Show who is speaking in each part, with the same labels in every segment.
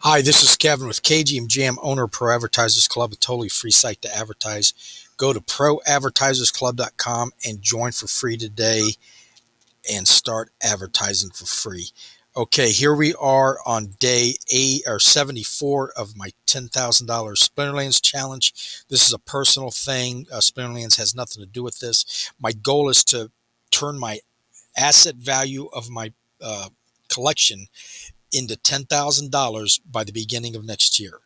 Speaker 1: Hi, this is Kevin with KGM Jam, owner of Pro Advertisers Club, a totally free site to advertise. Go to ProAdvertisersClub.com and join for free today and start advertising for free. Okay, here we are on day 74 of my $10,000 Splinterlands challenge. This is a personal thing. Splinterlands has nothing to do with this. My goal is to turn my asset value of my collection into $10,000 by the beginning of next year.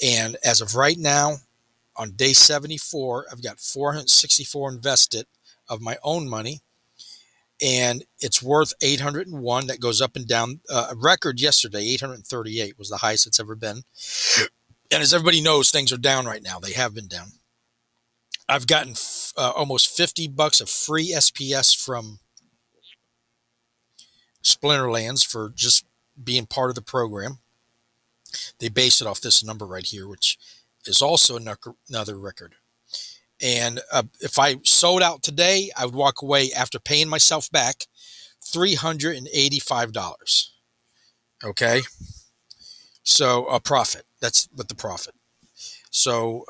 Speaker 1: And as of right now, on day 74, I've got 464 invested of my own money, and it's worth 801. That goes up and down. A record yesterday, 838 was the highest it's ever been. And as everybody knows, things are down right now. They have been down. I've gotten almost $50 of free SPS from Splinterlands for just being part of the program. They base it off this number right here, which is also another record. And if I sold out today, I would walk away after paying myself back $385. Okay. So a profit. That's what the profit. So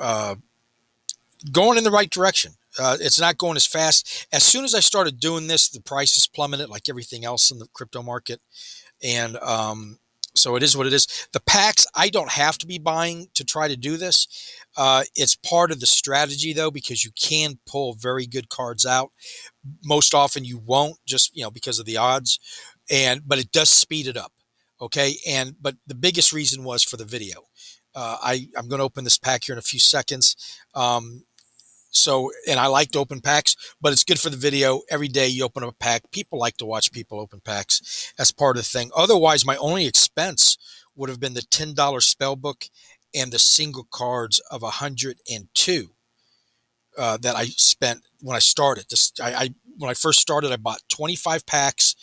Speaker 1: going in the right direction. It's not going as fast. As soon as I started doing this, the prices plummeted like everything else in the crypto market. And so it is what it is. The packs, I don't have to be buying to try to do this. It's part of the strategy, though, because you can pull very good cards out. Most often you won't, just because of the odds, but it does speed it up. Okay, but the biggest reason was for the video. I'm going to open this pack here in a few seconds. And I like to open packs, but it's good for the video. Every day you open up a pack. People like to watch people open packs. That's part of the thing. Otherwise, my only expense would have been the $10 spell book and the single cards of 102 that I spent when I started. When I first started, I bought 25 packs,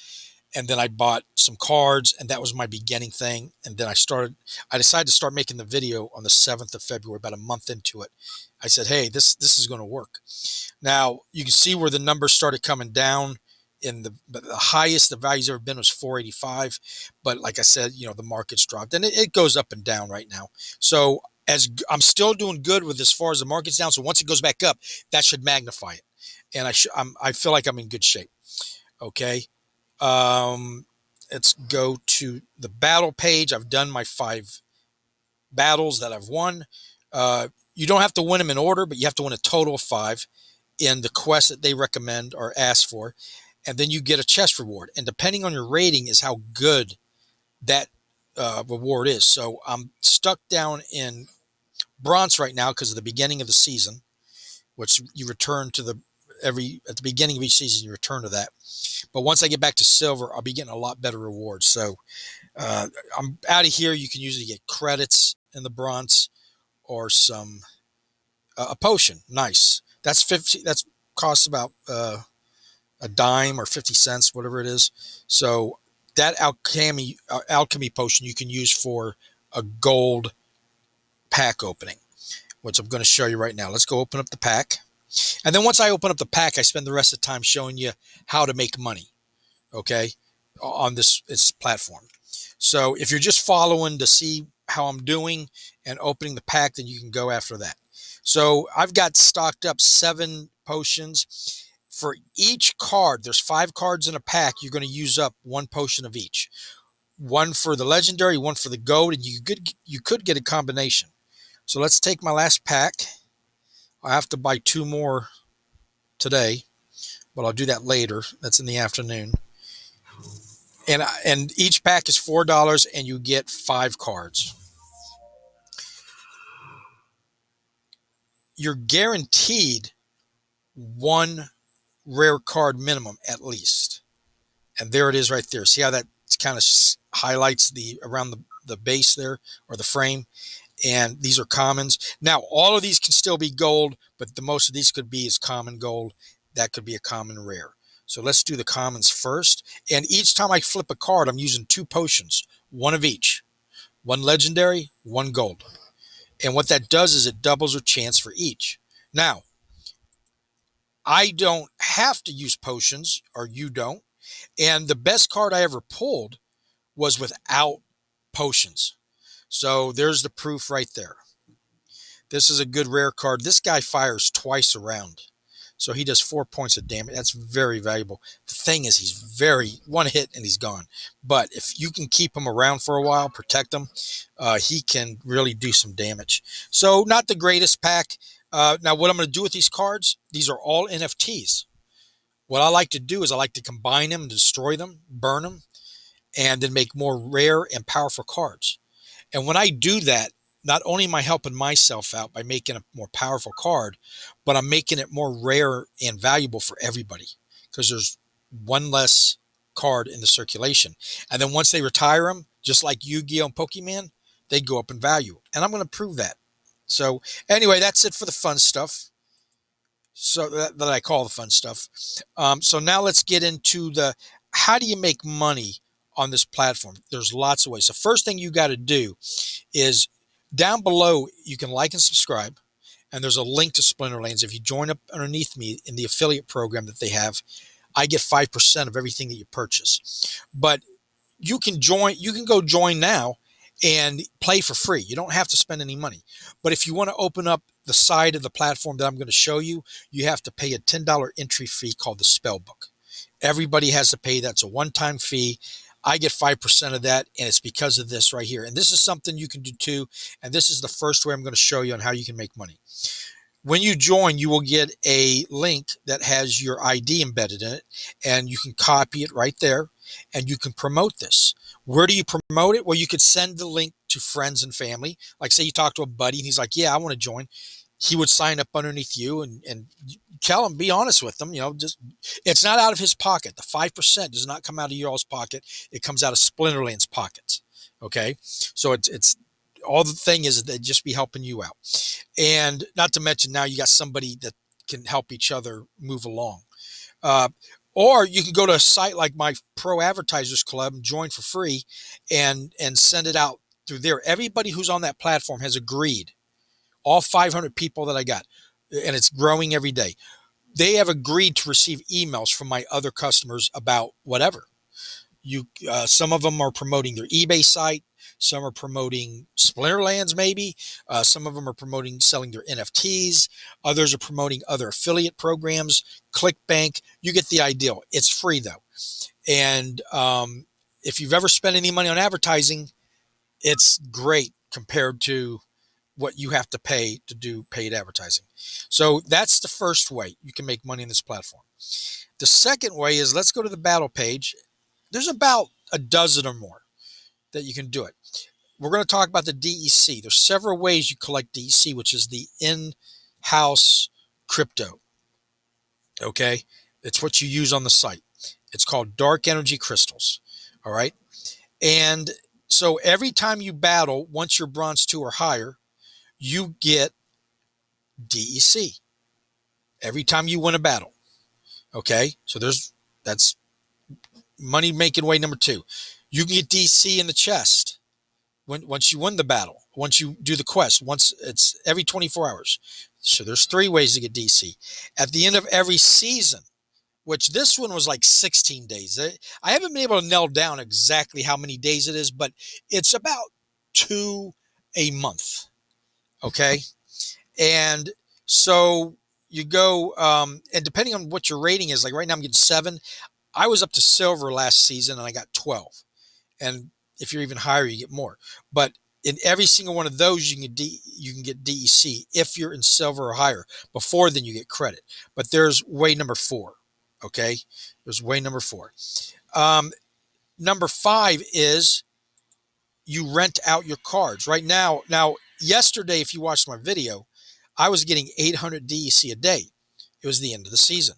Speaker 1: and then I bought some cards, and that was my beginning thing. And then I decided to start making the video on the 7th of February, about a month into it. I said, hey, this is going to work. Now, you can see where the numbers started coming down. The highest the value's ever been was 485. But like I said, the market's dropped. And it goes up and down right now. So as I'm still doing good with as far as the market's down. So once it goes back up, that should magnify it. And I feel like I'm in good shape. Okay. Let's go to the battle page. I've done my 5 battles that I've won. You don't have to win them in order, but you have to win a total of 5 in the quest that they recommend or ask for. And then you get a chest reward. And depending on your rating is how good that reward is. So I'm stuck down in bronze right now because of the beginning of the season, which you return to at the beginning of each season, you return to that. But once I get back to silver, I'll be getting a lot better rewards. So I'm out of here. You can usually get credits in the bronze or a potion. Nice. That's 50. That costs about a dime or 50 cents, whatever it is. So that alchemy potion you can use for a gold pack opening, which I'm going to show you right now. Let's go open up the pack. And then once I open up the pack, I spend the rest of the time showing you how to make money, okay, on this platform. So if you're just following to see how I'm doing and opening the pack, then you can go after that. So I've got stocked up 7 potions. For each card, there's 5 cards in a pack. You're going to use up 1 potion of each. 1 for the legendary, 1 for the gold, and you could get a combination. So let's take my last pack. I have to buy 2 more today, but I'll do that later. That's in the afternoon. And each pack is $4, and you get 5 cards. You're guaranteed 1 rare card minimum at least. And there it is right there. See how that kind of highlights around the base there, or the frame? And these are commons. Now, all of these can still be gold, but the most of these could be is common gold. That could be a common rare. So let's do the commons first. And each time I flip a card, I'm using 2 potions, 1 of each. 1 legendary, 1 gold. And what that does is it doubles your chance for each. Now, I don't have to use potions, or you don't. And the best card I ever pulled was without potions. So there's the proof right there. This is a good rare card. This guy fires twice around. So he does 4 points of damage. That's very valuable. The thing is, he's very one hit and he's gone. But if you can keep him around for a while, protect him, he can really do some damage. So not the greatest pack. Now, what I'm going to do with these cards, these are all NFTs. What I like to do is I like to combine them, destroy them, burn them, and then make more rare and powerful cards. And when I do that, not only am I helping myself out by making a more powerful card, but I'm making it more rare and valuable for everybody because there's one less card in the circulation. And then once they retire them, just like Yu-Gi-Oh! And Pokemon, they go up in value. And I'm going to prove that. So anyway, that's it for the fun stuff. So that I call the fun stuff. So now let's get into the how do you make money on this platform? There's lots of ways. The first thing you got to do is down below, you can like and subscribe. And there's a link to Splinterlands. If you join up underneath me in the affiliate program that they have, I get 5% of everything that you purchase. But you can go join now and play for free. You don't have to spend any money. But if you want to open up the side of the platform that I'm going to show you, you have to pay a $10 entry fee called the Spellbook. Everybody has to pay. That's a one-time fee. I get 5% of that, and it's because of this right here. And this is something you can do too. And this is the first way I'm going to show you on how you can make money. When you join, you will get a link that has your ID embedded in it, and you can copy it right there, and you can promote this. Where do you promote it? Well, you could send the link to friends and family. Like say you talk to a buddy, and he's like, yeah, I want to join. He would sign up underneath you and tell him, be honest with them, just it's not out of his pocket. The 5% does not come out of y'all's pocket. It comes out of Splinterlands pockets. Okay. So it's all the thing is that they just be helping you out. And not to mention now you got somebody that can help each other move along. Or you can go to a site like my Pro Advertisers Club and join for free and send it out through there. Everybody who's on that platform has agreed. All 500 people that I got, and it's growing every day. They have agreed to receive emails from my other customers about whatever. Some of them are promoting their eBay site. Some are promoting Splinterlands, maybe. Some of them are promoting selling their NFTs. Others are promoting other affiliate programs, ClickBank. You get the idea. It's free, though. And if you've ever spent any money on advertising, it's great compared to what you have to pay to do paid advertising. So that's the first way you can make money on this platform. The second way is let's go to the battle page. There's about a dozen or more that you can do it. We're going to talk about the DEC. There's several ways you collect DEC, which is the in-house crypto. Okay. It's what you use on the site. It's called dark energy crystals. All right. And so every time you battle, once you're bronze 2 or higher, you get DEC every time you win a battle. Okay. So that's money making way number 2. You can get DEC in the chest once you win the battle, once you do the quest, once it's every 24 hours. So there's 3 ways to get DEC. At the end of every season, which this one was like 16 days. I haven't been able to nail down exactly how many days it is, but it's about 2 a month. Okay. And so you go, and depending on what your rating is, like right now I'm getting 7. I was up to silver last season and I got 12. And if you're even higher, you get more. But in every single one of those, you can get DEC if you're in silver or higher. Before then, you get credit. But there's way number 4. Okay, there's way number 4. Number 5 is you rent out your cards right now. Now, yesterday, if you watched my video, I was getting 800 DEC a day. It was the end of the season.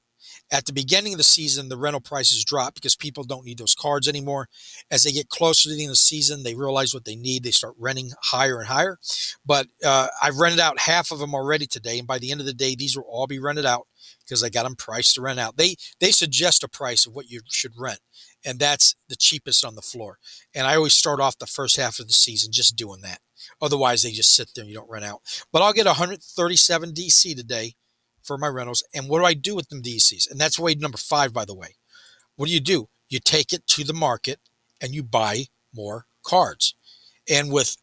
Speaker 1: At the beginning of the season, the rental prices drop because people don't need those cards anymore. As they get closer to the end of the season, they realize what they need. They start renting higher and higher. But I've rented out half of them already today. And by the end of the day, these will all be rented out because I got them priced to rent out. They suggest a price of what you should rent. And that's the cheapest on the floor. And I always start off the first half of the season just doing that. Otherwise, they just sit there and you don't rent out. But I'll get 137 DC today for my rentals. And what do I do with them DCs? And that's way number 5, by the way. What do? You take it to the market and you buy more cards. And with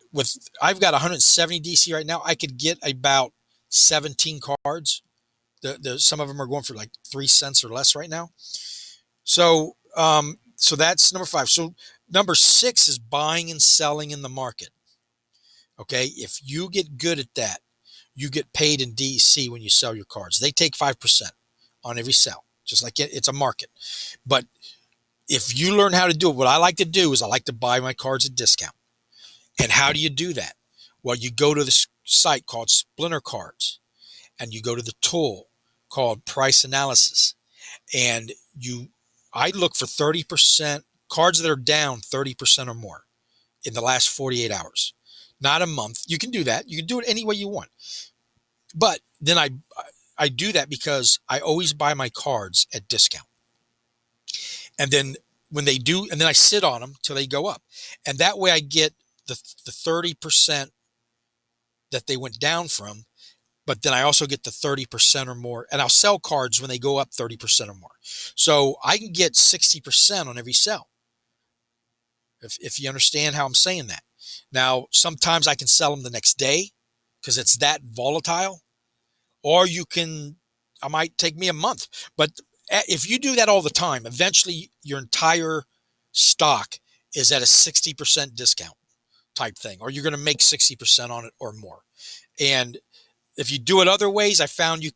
Speaker 1: I've got 170 DC right now. I could get about 17 cards. Some of them are going for like 3 cents or less right now. So that's number 5. So number 6 is buying and selling in the market. Okay, if you get good at that, you get paid in DC when you sell your cards. They take 5% on every sell, just like it's a market. But if you learn how to do it, what I like to do is I like to buy my cards at discount. And how do you do that? Well, you go to this site called Splinter Cards, and you go to the tool called Price Analysis, and I look for 30% cards that are down 30% or more in the last 48 hours, not a month. You can do that. You can do it any way you want. But then I do that because I always buy my cards at discount. And then when they do, and then I sit on them till they go up. And that way I get the 30% that they went down from, but then I also get the 30% or more. And I'll sell cards when they go up 30% or more. So I can get 60% on every sell. If you understand how I'm saying that. Now, sometimes I can sell them the next day because it's that volatile. Or I might take me a month. But if you do that all the time, eventually your entire stock is at a 60% discount type thing, or you're going to make 60% on it or more. And if you do it other ways, I found your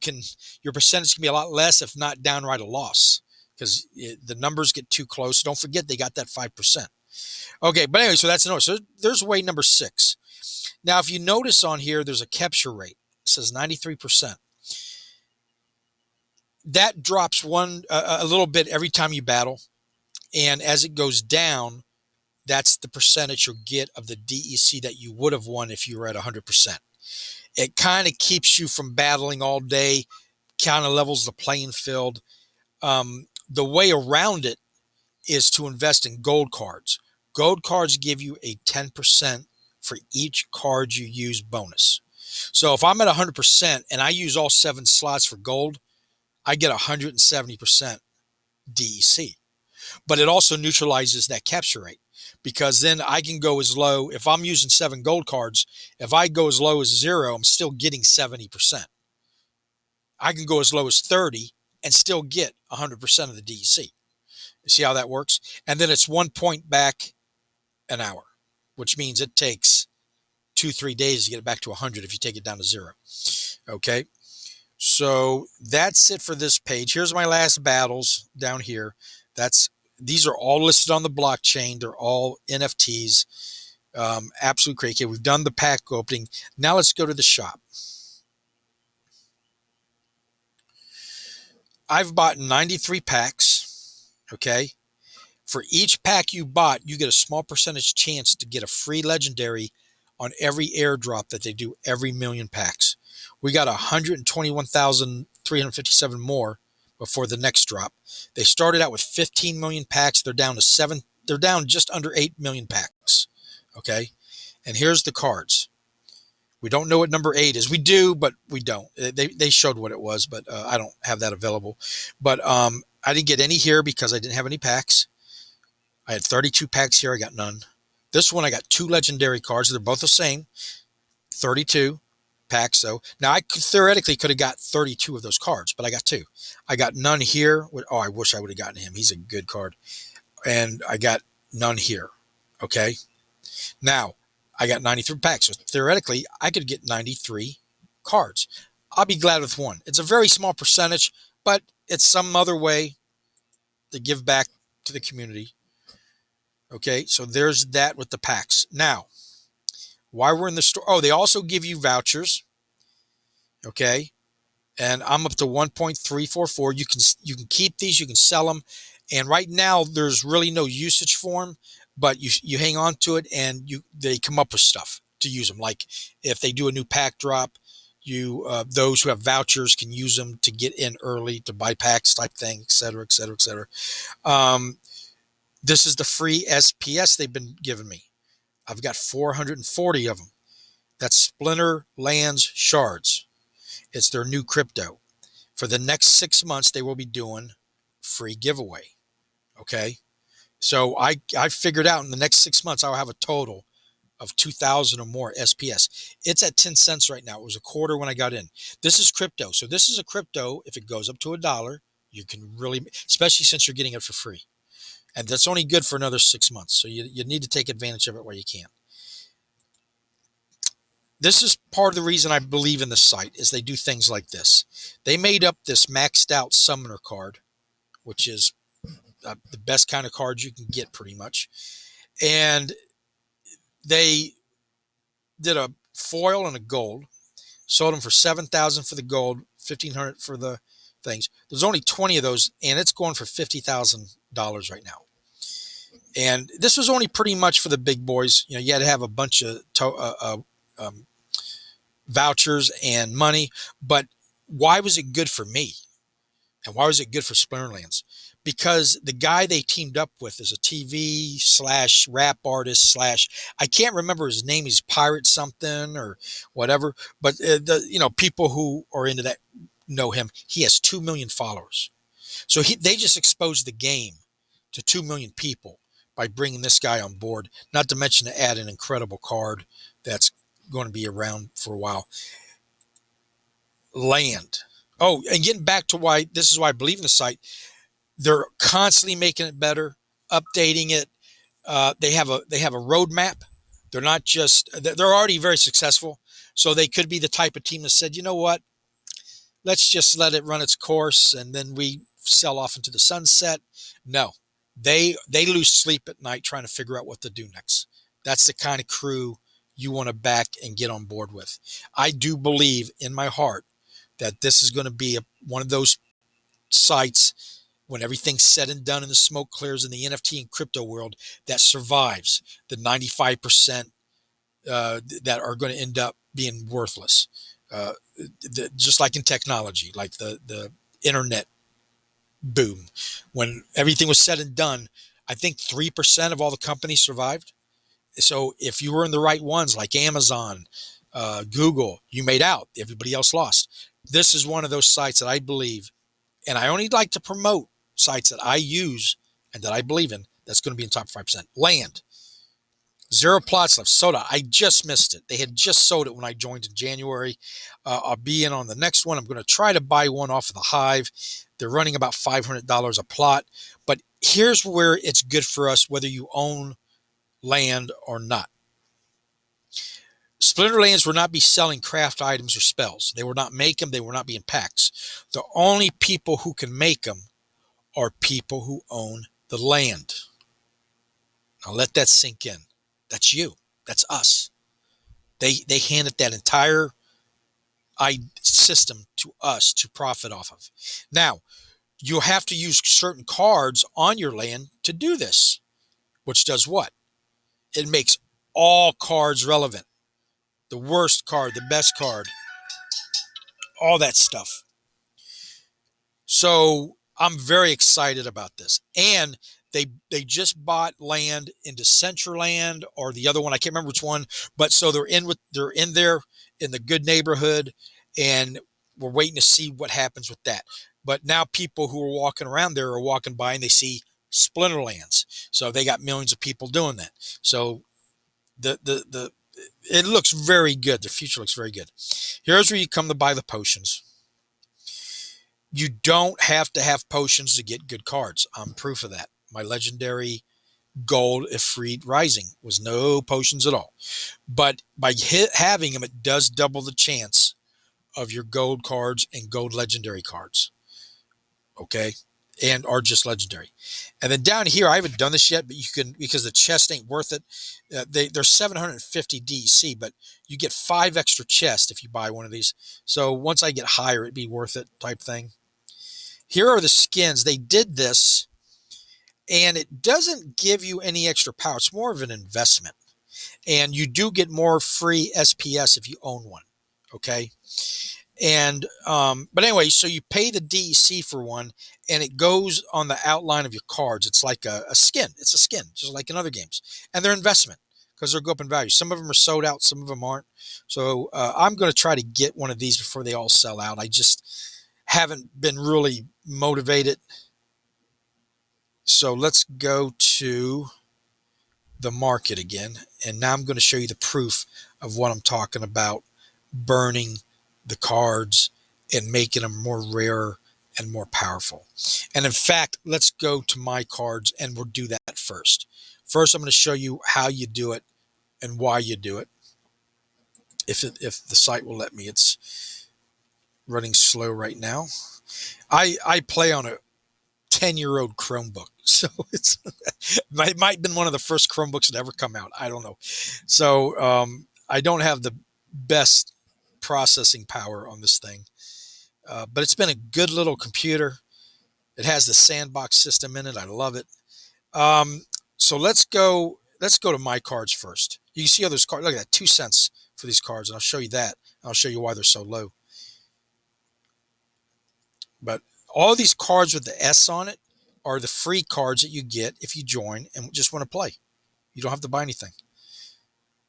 Speaker 1: percentage can be a lot less, if not downright a loss, because the numbers get too close. Don't forget they got that 5%. Okay, but anyway, so that's another. So there's way number 6. Now, if you notice on here, there's a capture rate. It says 93%. That drops a little bit every time you battle, and as it goes down, that's the percentage you'll get of the DEC that you would have won if you were at 100%. It kind of keeps you from battling all day, kind of levels the playing field. The way around it is to invest in gold cards. Gold cards give you a 10% for each card you use bonus. So if I'm at 100% and I use all 7 slots for gold, I get 170% DEC. But it also neutralizes that capture rate, because then I can go as low. If I'm using 7 gold cards, if I go as low as 0, I'm still getting 70%. I can go as low as 30 and still get 100% of the DEC. You see how that works? And then it's 1 point back an hour, which means it takes 2-3 days to get it back to 100 if you take it down to 0. Okay. So that's it for this page. Here's my last battles down here. These are all listed on the blockchain. They're all NFTs. Absolute crazy. We've done the pack opening. Now let's go to the shop. I've bought 93 packs. Okay. For each pack you bought, you get a small percentage chance to get a free legendary on every airdrop that they do every million packs. We got 121,357 more before the next drop. They started out with 15 million packs. They're down to 7. They're down just under 8 million packs. Okay. And here's the cards. We don't know what number 8 is. We do, but we don't. They showed what it was, but I don't have that available. But I didn't get any here because I didn't have any packs. I had 32 packs here. I got none. This one, I got 2 legendary cards. They're both the same. 32 packs. So now I theoretically could have got 32 of those cards, but I got 2. I got none here. Oh, I wish I would have gotten him. He's a good card. And I got none here. Okay. Now I got 93 packs. So theoretically, I could get 93 cards. I'll be glad with 1. It's a very small percentage, but it's some other way to give back to the community. Okay, so there's that with the packs. Now, while we're in the store, they also give you vouchers. Okay, and I'm up to 1.344. You can keep these, you can sell them, and right now there's really no usage for them, but you hang on to it, and they come up with stuff to use them. Like if they do a new pack drop, those who have vouchers can use them to get in early to buy packs type thing, et cetera, et cetera, et cetera. This is the free SPS they've been giving me. I've got 440 of them. That's Splinterlands shards. It's their new crypto. For the next 6 months, they will be doing free giveaway. Okay. So I figured out in the next 6 months, I'll have a total of 2,000 or more SPS. It's at 10 cents right now. It was a quarter when I got in. This is crypto. So this is a crypto. If it goes up to $1, you can really, especially since you're getting it for free. And that's only good for another 6 months. So you need to take advantage of it while you can. This is part of the reason I believe in the site is they do things like this. They made up this maxed out summoner card, which is the best kind of card you can get pretty much. And they did a foil and a gold, sold them for $7,000 for the gold, $1,500 for the things. There's only 20 of those, and it's going for $50,000 right now. And this was only pretty much for the big boys. You had to have a bunch of vouchers and money. But why was it good for me? And why was it good for Splinterlands? Because the guy they teamed up with is a TV/rap artist/ I can't remember his name. He's Pirate something or whatever. But people who are into that know him. He has 2 million followers. So they just exposed the game to 2 million people by bringing this guy on board. Not to mention to add an incredible card that's going to be around for a while. Land. Oh, and getting back to why this is why I believe in the site. They're constantly making it better, updating it. They have a roadmap. They're not just, they're already very successful. So they could be the type of team that said, you know what, let's just let it run its course and then we sell off into the sunset. No, they lose sleep at night trying to figure out what to do next. That's the kind of crew you want to back and get on board with. I do believe in my heart that this is going to be one of those sites when everything's said and done and the smoke clears in the NFT and crypto world that survives the 95% that are going to end up being worthless. Just like in technology, like the internet boom. When everything was said and done, I think 3% of all the companies survived. So if you were in the right ones like Amazon, Google, you made out. Everybody else lost. This is one of those sites that I believe, and I only like to promote sites that I use and that I believe in, that's going to be in top 5%. Land. 0 plots left. Soda. I just missed it. They had just sold it when I joined in January. I'll be in on the next one. I'm going to try to buy one off of the Hive. They're running about $500 a plot. But here's where it's good for us, whether you own land or not. Splinterlands will not be selling craft items or spells. They will not make them. They will not be in packs. The only people who can make them are people who own the land. Now let that sink in. That's you. That's us. They handed that entire system to us to profit off of. Now, you'll have to use certain cards on your land to do this, which does what? It makes all cards relevant. The worst card, the best card, all that stuff. So I'm very excited about this. And they just bought land into Centraland or the other one. I can't remember which one, but so they're in there in the good neighborhood, and we're waiting to see what happens with that. But now people who are walking around there are walking by and they see Splinterlands. So they got millions of people doing that. So it looks very good. The future looks very good. Here's where you come to buy the potions. You don't have to have potions to get good cards. I'm proof of that. My legendary gold Ifrit Rising was no potions at all. But by having them, it does double the chance of your gold cards and gold legendary cards. Okay? And are just legendary. And then down here, I haven't done this yet, but you can, because the chest ain't worth it. They're 750 DEC, but you get 5 extra chests if you buy one of these. So once I get higher, it'd be worth it type thing. Here are the skins. They did this, and it doesn't give you any extra power. It's more of an investment. And you do get more free SPS if you own one. Okay? And but anyway, so you pay the DEC for one, and it goes on the outline of your cards. It's like a skin. It's a skin, just like in other games. And they're investment because they'll go up in value. Some of them are sold out, some of them aren't. So I'm going to try to get one of these before they all sell out. I just haven't been really motivated. So let's go to the market again. And now I'm going to show you the proof of what I'm talking about, burning the cards and making them more rare and more powerful. And in fact, let's go to my cards and we'll do that first. First, I'm going to show you how you do it and why you do it. If the site will let me. It's running slow right now. I play on a 10-year-old Chromebook. So it might have been one of the first Chromebooks that ever come out. I don't know. So I don't have the best processing power on this thing. But it's been a good little computer. It has the sandbox system in it. I love it. So let's go to my cards first. You can see how those cards, look at that, 2 cents for these cards. And I'll show you that. I'll show you why they're so low. But all these cards with the S on it are the free cards that you get if you join and just want to play. You don't have to buy anything.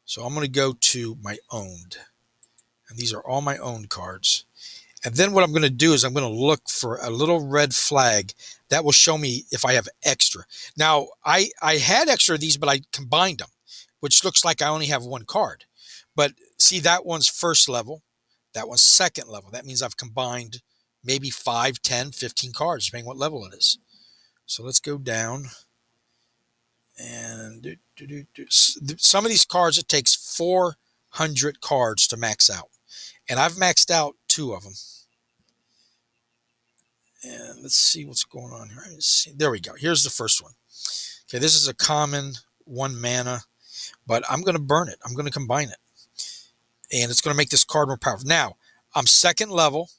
Speaker 1: So I'm going to go to my owned. And these are all my owned cards. And then what I'm going to do is I'm going to look for a little red flag that will show me if I have extra. Now, I had extra of these, but I combined them, which looks like I only have one card. But see, that one's first level. That one's second level. That means I've combined maybe 5, 10, 15 cards, depending what level it is. So let's go down. And some of these cards, it takes 400 cards to max out. And I've maxed out 2 of them. And let's see what's going on here. There we go. Here's the first one. Okay, this is a common 1 mana, but I'm going to burn it. I'm going to combine it. And it's going to make this card more powerful. Now, I'm second level.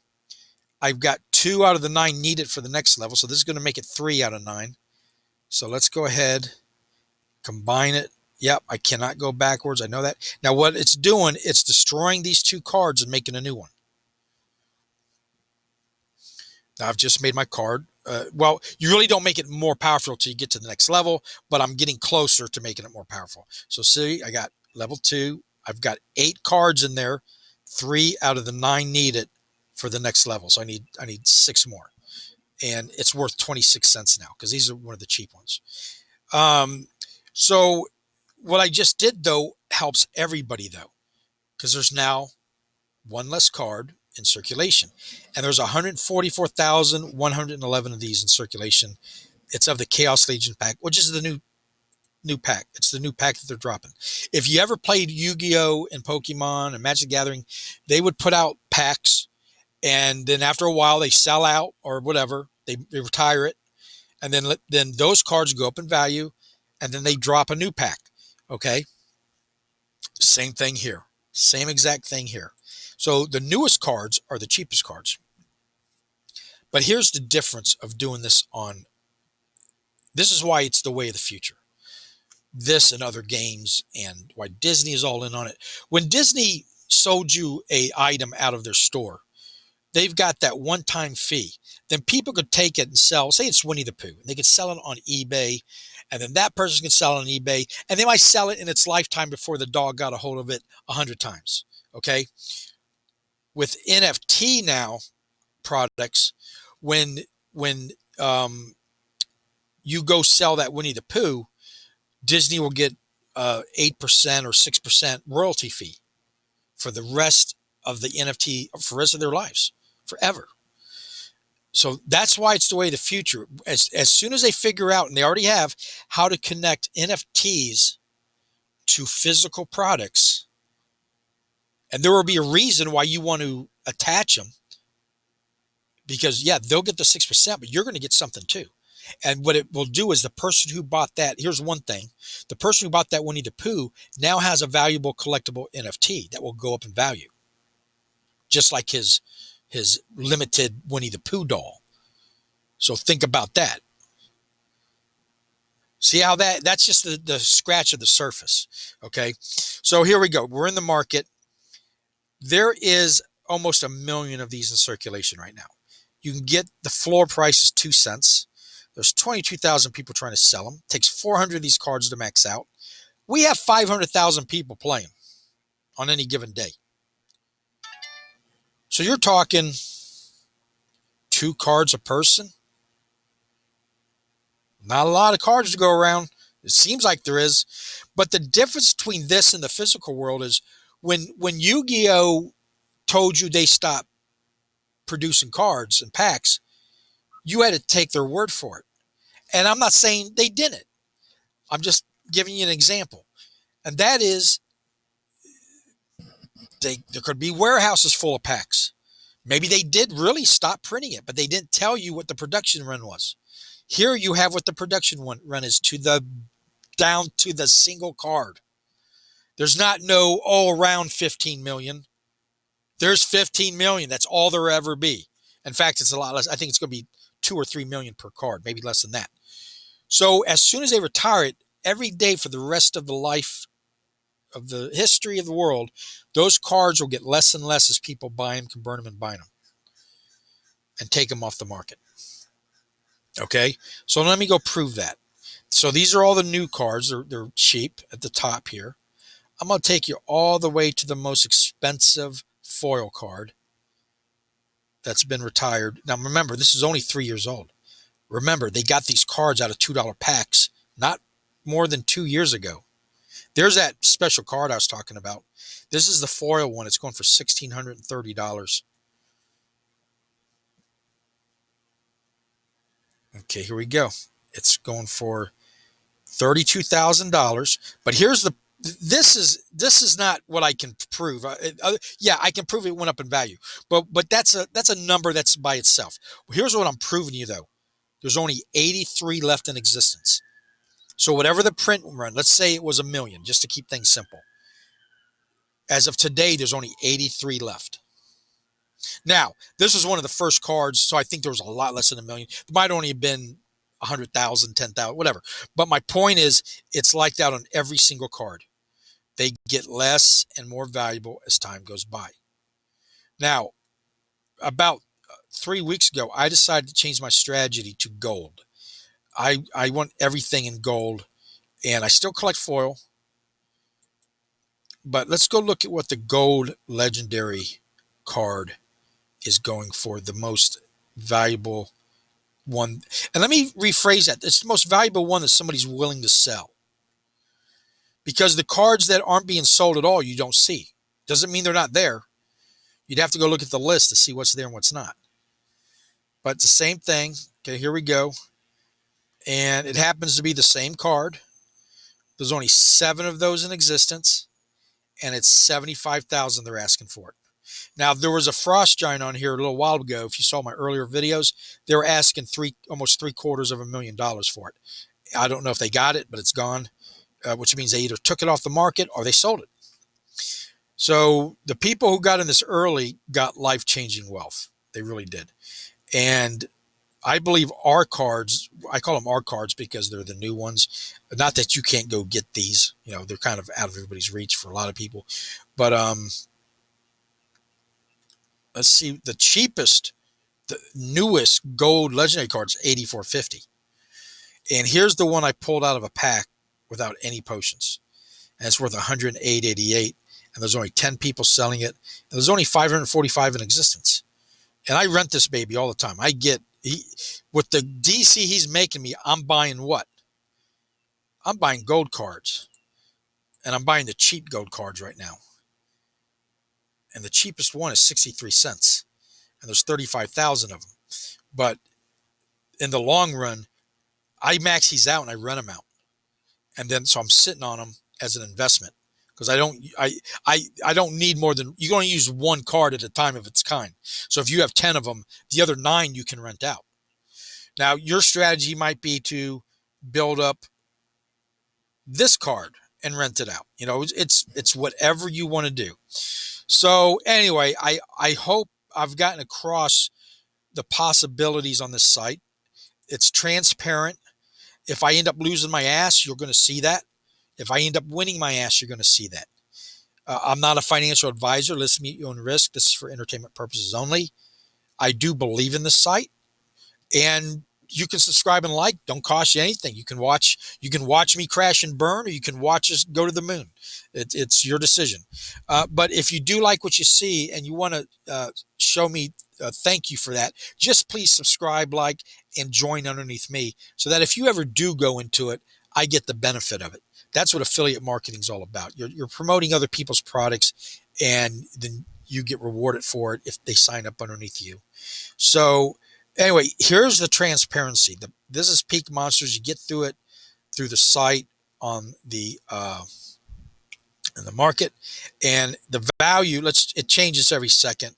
Speaker 1: I've got 2 out of the 9 needed for the next level. So this is going to make it 3 out of 9. So let's go ahead, combine it. Yep, I cannot go backwards. I know that. Now what it's doing, it's destroying these 2 cards and making a new one. Now I've just made my card. Well, you really don't make it more powerful until you get to the next level, but I'm getting closer to making it more powerful. So see, I got level 2. I've got 8 cards in there, 3 out of the 9 needed for the next level. So I need 6 more. And it's worth 26 cents now because these are one of the cheap ones. So what I just did, though, helps everybody, though, because there's now 1 less card in circulation. And there's 144,111 of these in circulation. It's of the Chaos Legion pack, which is the new pack. It's the new pack that they're dropping. If you ever played Yu-Gi-Oh! And Pokemon and Magic the Gathering, they would put out packs, and then after a while they sell out or whatever. They retire it, and then those cards go up in value, and then they drop a new pack. Okay? Same thing here. Same exact thing here. So the newest cards are the cheapest cards. But here's the difference of doing this on. This is why it's the way of the future. This and other games, and why Disney is all in on it. When Disney sold you a item out of their store, they've got that one-time fee. Then people could take it and sell, say it's Winnie the Pooh. They could sell it on eBay, and then that person can sell it on eBay, and they might sell it in its lifetime before the dog got a hold of it 100 times. Okay? With NFT now products, when you go sell that Winnie the Pooh, Disney will get 8% or 6% royalty fee for the rest of the NFT for the rest of their lives, forever. So that's why it's the way of the future. As soon as they figure out, and they already have, how to connect NFTs to physical products, and there will be a reason why you want to attach them, because, yeah, they'll get the 6%, but you're going to get something too. And what it will do is the person who bought that, here's one thing, the person who bought that Winnie the Pooh now has a valuable collectible NFT that will go up in value, just like his limited Winnie the Pooh doll. So think about that. See how that's just the scratch of the surface. Okay. So here we go. We're in the market. There is almost 1 million of these in circulation right now. You can get, the floor price is 2 cents. There's 22,000 people trying to sell them. It takes 400 of these cards to max out. We have 500,000 people playing on any given day. So you're talking 2 cards a person. Not a lot of cards to go around. It seems like there is. But the difference between this and the physical world is when Yu-Gi-Oh told you they stopped producing cards and packs, you had to take their word for it. And I'm not saying they didn't. I'm just giving you an example. And that is there could be warehouses full of packs. Maybe they did really stop printing it, but they didn't tell you what the production run was. Here you have what the production run is down to the single card. There's not no all around 15 million. There's 15 million. That's all there ever be. In fact, it's a lot less. I think it's going to be 2 or 3 million per card, maybe less than that. So as soon as they retire it, every day for the rest of the life of the history of the world, those cards will get less and less as people buy them, convert them, and buy them, and take them off the market. Okay, so let me go prove that. So these are all the new cards. They're cheap at the top here. I'm going to take you all the way to the most expensive foil card that's been retired. Now remember, this is only 3 years old. Remember, they got these cards out of $2 packs not more than 2 years ago. There's that special card I was talking about. This is the foil one. It's going for $1,630. Okay, here we go. It's going for $32,000. But here's this is not what I can prove. Yeah, I can prove it went up in value, but that's a number that's by itself. Here's what I'm proving you though. There's only 83 left in existence. So whatever the print run, let's say it was 1 million, just to keep things simple. As of today, there's only 83 left. Now, this was one of the first cards, so I think there was a lot less than 1 million. There might only have been 100,000, 10,000, whatever. But my point is, it's like that on every single card. They get less and more valuable as time goes by. Now, about 3 weeks ago, I decided to change my strategy to gold. I want everything in gold, and I still collect foil. But let's go look at what the gold legendary card is going for, the most valuable one. And let me rephrase that. It's the most valuable one that somebody's willing to sell. Because the cards that aren't being sold at all, you don't see. Doesn't mean they're not there. You'd have to go look at the list to see what's there and what's not. But it's the same thing. Okay, here we go. And it happens to be the same card. There's only 7 of those in existence. And it's $75,000 they're asking for it. Now, there was a frost giant on here a little while ago. If you saw my earlier videos, they were asking almost $750,000 for it. I don't know if they got it, but it's gone, which means they either took it off the market or they sold it. So the people who got in this early got life-changing wealth. They really did. And I believe our cards, I call them our cards because they're the new ones. Not that you can't go get these, they're kind of out of everybody's reach for a lot of people. But let's see, the cheapest, the newest gold legendary card is $84.50. And here's the one I pulled out of a pack without any potions. And it's worth $108.88. And there's only 10 people selling it. And there's only 545 in existence. And I rent this baby all the time. With the DC he's making me, I'm buying what? I'm buying gold cards. And I'm buying the cheap gold cards right now. And the cheapest one is 63 cents. And there's 35,000 of them. But in the long run, I max these out and I rent them out. And then, so I'm sitting on them as an investment. Because I don't need more than, you're going to use one card at a time of its kind. So if you have 10 of them, the other 9 you can rent out. Now, your strategy might be to build up this card and rent it out. It's whatever you want to do. So anyway, I hope I've gotten across the possibilities on this site. It's transparent. If I end up losing my ass, you're going to see that. If I end up winning my ass, you're going to see that. I'm not a financial advisor. Listen to me at your own risk. This is for entertainment purposes only. I do believe in this site, and you can subscribe and like. Don't cost you anything. You can watch me crash and burn, or you can watch us go to the moon. It's your decision. But if you do like what you see and you want to show me thank you for that, just please subscribe, like, and join underneath me, so that if you ever do go into it, I get the benefit of it. That's what affiliate marketing is all about. You're promoting other people's products, and then you get rewarded for it if they sign up underneath you. So anyway, here's the transparency. This is Peak Monsters. You get through it through the site on the in the market, and the value. It changes every second,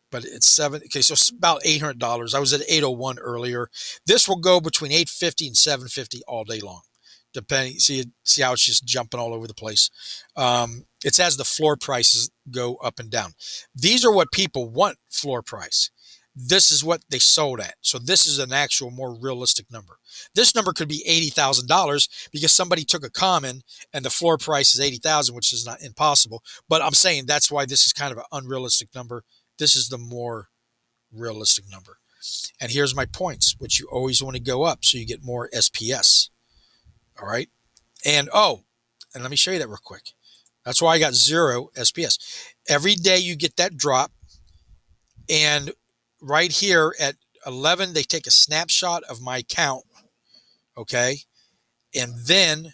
Speaker 1: but it's seven. Okay, so it's about $800. I was at 801 earlier. This will go between 850 and 750 all day long, depending. See how it's just jumping all over the place. It's as the floor prices go up and down. These are what people want floor price. This is what they sold at. So this is an actual more realistic number. This number could be $80,000 because somebody took a common and the floor price is 80,000, which is not impossible. But I'm saying that's why this is kind of an unrealistic number. This is the more realistic number. And here's my points, which you always want to go up so you get more SPS. All right. And and let me show you that real quick. That's why I got 0 SPS. Every day you get that drop, and right here at 11, they take a snapshot of my account, okay? And then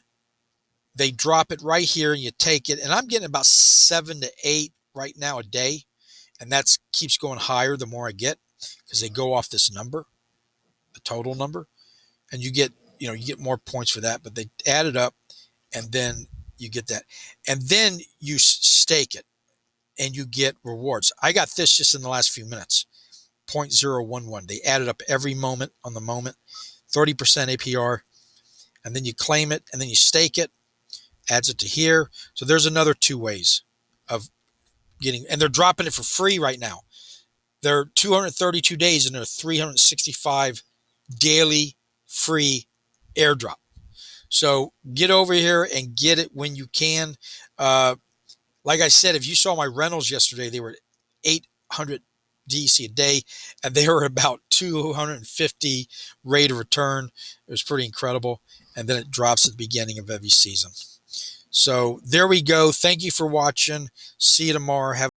Speaker 1: they drop it right here, and you take it. And I'm getting about 7 to 8 right now a day, and that keeps going higher the more I get because they go off this number, the total number, and you get more points for that. But they add it up, and then you get that, and then you stake it, and you get rewards. I got this just in the last few minutes. 0.011. They added up every moment on the moment, 30% APR, and then you claim it, and then you stake it, adds it to here. So there's another 2 ways of getting, and they're dropping it for free right now. They're 232 days, and they're 365 daily free airdrop. So get over here and get it when you can. Like I said, if you saw my rentals yesterday, they were 800 DC a day, and they were about 250 rate of return. It was pretty incredible. And then it drops at the beginning of every season. So there we go. Thank you for watching. See you tomorrow. Have